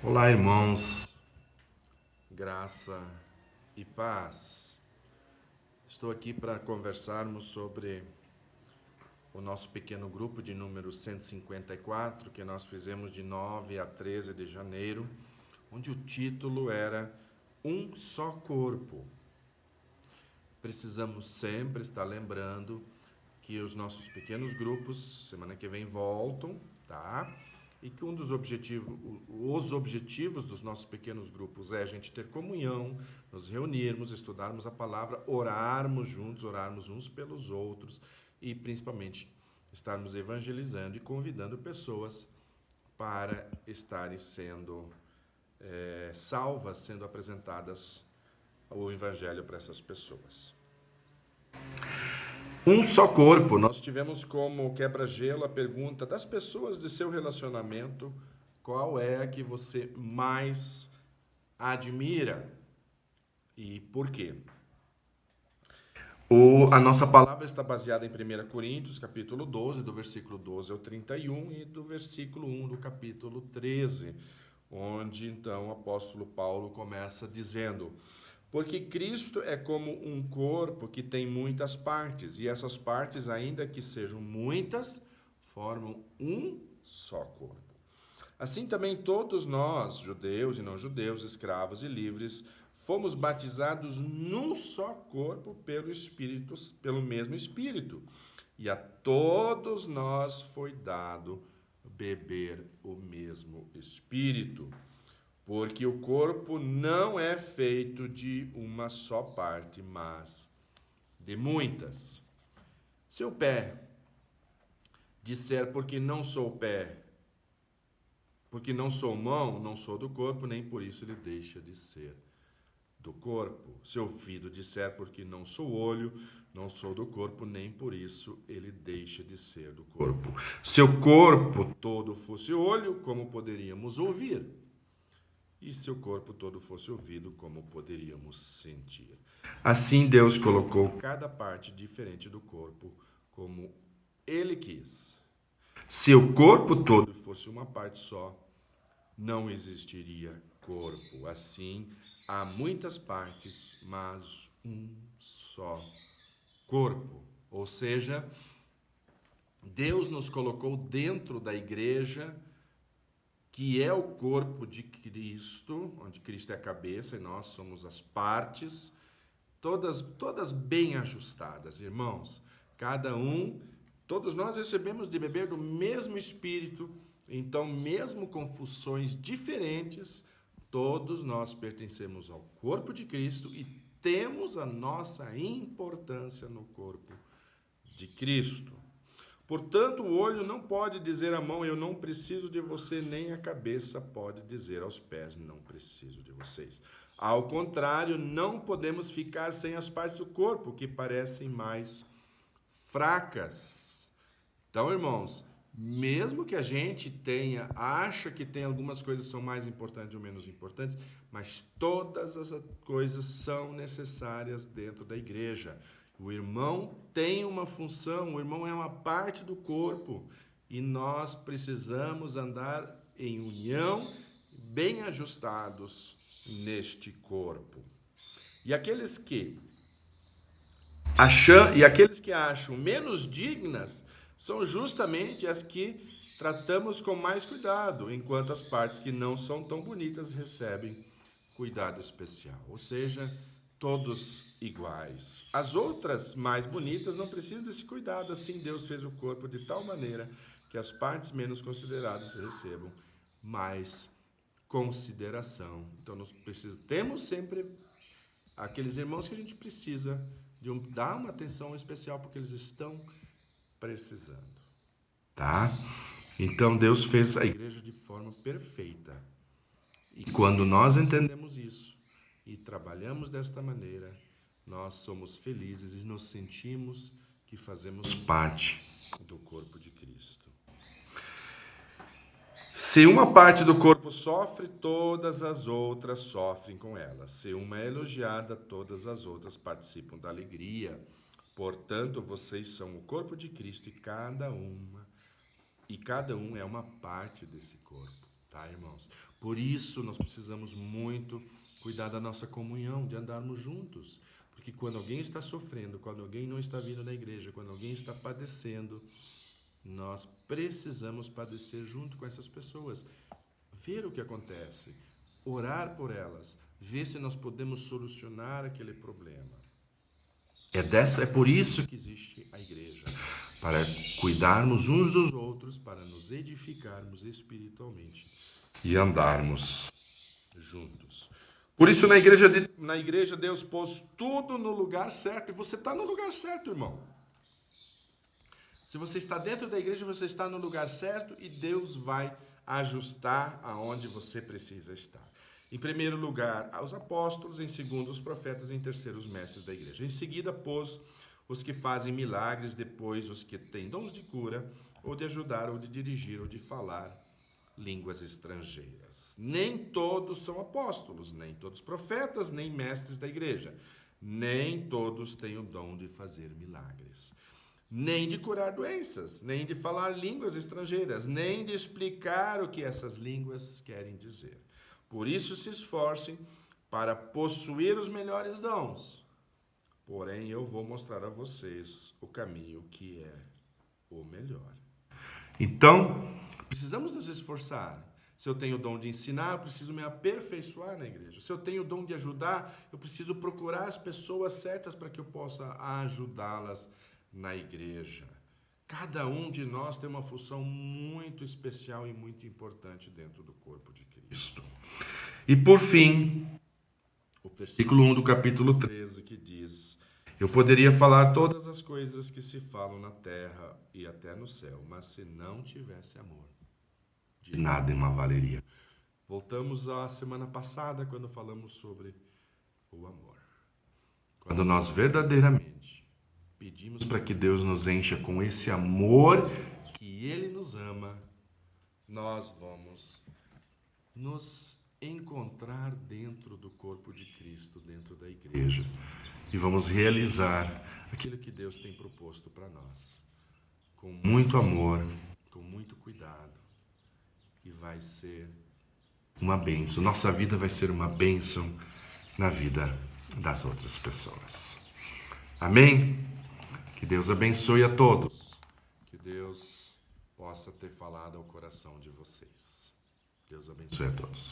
Olá, irmãos, graça e paz. Estou aqui para conversarmos sobre o nosso pequeno grupo de número 154, que nós fizemos de 9 a 13 de janeiro, onde o título era Um Só Corpo. Precisamos sempre estar lembrando que os nossos pequenos grupos, semana que vem, voltam, tá? E que um dos objetivos, os objetivos dos nossos pequenos grupos é a gente ter comunhão, nos reunirmos, estudarmos a palavra, orarmos uns pelos outros e principalmente estarmos evangelizando e convidando pessoas para estarem sendo salvas, sendo apresentadas o evangelho para essas pessoas. Um só corpo. Nós tivemos como quebra-gelo a pergunta das pessoas de seu relacionamento: qual é a que você mais admira e por quê? A nossa palavra está baseada em 1 Coríntios, capítulo 12, do versículo 12 ao 31 e do versículo 1 do capítulo 13, onde então o apóstolo Paulo começa dizendo: porque Cristo é como um corpo que tem muitas partes, e essas partes, ainda que sejam muitas, formam um só corpo. Assim também todos nós, judeus e não judeus, escravos e livres, fomos batizados num só corpo pelo Espírito, pelo mesmo Espírito. E a todos nós foi dado beber o mesmo Espírito. Porque o corpo não é feito de uma só parte, mas de muitas. Se o pé disser porque não sou pé, porque não sou mão, não sou do corpo, nem por isso ele deixa de ser do corpo. Se o ouvido disser porque não sou olho, não sou do corpo, nem por isso ele deixa de ser do corpo. Se o corpo todo fosse olho, como poderíamos ouvir? E se o corpo todo fosse ouvido, como poderíamos sentir? Assim Deus colocou cada parte diferente do corpo como ele quis. Se o corpo todo fosse uma parte só, não existiria corpo. Assim, há muitas partes, mas um só corpo. Ou seja, Deus nos colocou dentro da igreja, que é o corpo de Cristo, onde Cristo é a cabeça e nós somos as partes, todas bem ajustadas, irmãos. Todos nós recebemos de beber do mesmo Espírito, então, mesmo com funções diferentes, todos nós pertencemos ao corpo de Cristo e temos a nossa importância no corpo de Cristo. Portanto, o olho não pode dizer à mão, eu não preciso de você, nem a cabeça pode dizer aos pés, não preciso de vocês. Ao contrário, não podemos ficar sem as partes do corpo que parecem mais fracas. Então, irmãos, mesmo que a gente acha que tem algumas coisas que são mais importantes ou menos importantes, mas todas as coisas são necessárias dentro da igreja. O irmão tem uma função, o irmão é uma parte do corpo e nós precisamos andar em união, bem ajustados neste corpo. E aqueles que acham menos dignas são justamente as que tratamos com mais cuidado, enquanto as partes que não são tão bonitas recebem cuidado especial. Ou seja, todos iguais. As outras mais bonitas não precisam desse cuidado, assim Deus fez o corpo de tal maneira que as partes menos consideradas recebam mais consideração. Então temos sempre aqueles irmãos que a gente precisa dar uma atenção especial porque eles estão precisando, tá? Então Deus fez a igreja de forma perfeita. E quando nós entendemos isso e trabalhamos desta maneira, nós somos felizes e nos sentimos que fazemos parte do corpo de Cristo. Se uma parte do corpo sofre, todas as outras sofrem com ela. Se uma é elogiada, todas as outras participam da alegria. Portanto, vocês são o corpo de Cristo e cada um é uma parte desse corpo, tá, irmãos? Por isso nós precisamos muito cuidar da nossa comunhão, de andarmos juntos. Porque quando alguém está sofrendo, quando alguém não está vindo na igreja, quando alguém está padecendo, nós precisamos padecer junto com essas pessoas. Ver o que acontece, orar por elas, ver se nós podemos solucionar aquele problema. É por isso que existe a igreja, para cuidarmos uns dos outros, para nos edificarmos espiritualmente e andarmos juntos. Por isso, na igreja Deus pôs tudo no lugar certo, e você está no lugar certo, irmão. Se você está dentro da igreja, você está no lugar certo e Deus vai ajustar aonde você precisa estar. Em primeiro lugar, os apóstolos, em segundo, os profetas, em terceiro, os mestres da igreja. Em seguida, pôs os que fazem milagres, depois os que têm dons de cura, ou de ajudar, ou de dirigir, ou de falar línguas estrangeiras. Nem todos são apóstolos, nem todos profetas, nem mestres da igreja. Nem todos têm o dom de fazer milagres. Nem de curar doenças, nem de falar línguas estrangeiras, nem de explicar o que essas línguas querem dizer. Por isso se esforcem para possuir os melhores dons. Porém, eu vou mostrar a vocês o caminho que é o melhor. Então, precisamos nos esforçar. Se eu tenho o dom de ensinar, eu preciso me aperfeiçoar na igreja. Se eu tenho o dom de ajudar, eu preciso procurar as pessoas certas para que eu possa ajudá-las na igreja. Cada um de nós tem uma função muito especial e muito importante dentro do corpo de Cristo. E por fim, o versículo 1 do capítulo 13, que diz: eu poderia falar todas as coisas que se falam na terra e até no céu, mas se não tivesse amor, de nada me valeria. Voltamos à semana passada, quando falamos sobre o amor. Quando nós verdadeiramente pedimos para que Deus nos encha com esse amor que Ele nos ama, nós vamos nos encontrar dentro do corpo de Cristo, dentro da igreja, e vamos realizar aquilo que Deus tem proposto para nós, com muito amor, com muito cuidado, e vai ser uma bênção. Nossa vida vai ser uma bênção na vida das outras pessoas. Amém? Que Deus abençoe a todos. Que Deus possa ter falado ao coração de vocês. Deus abençoe a todos.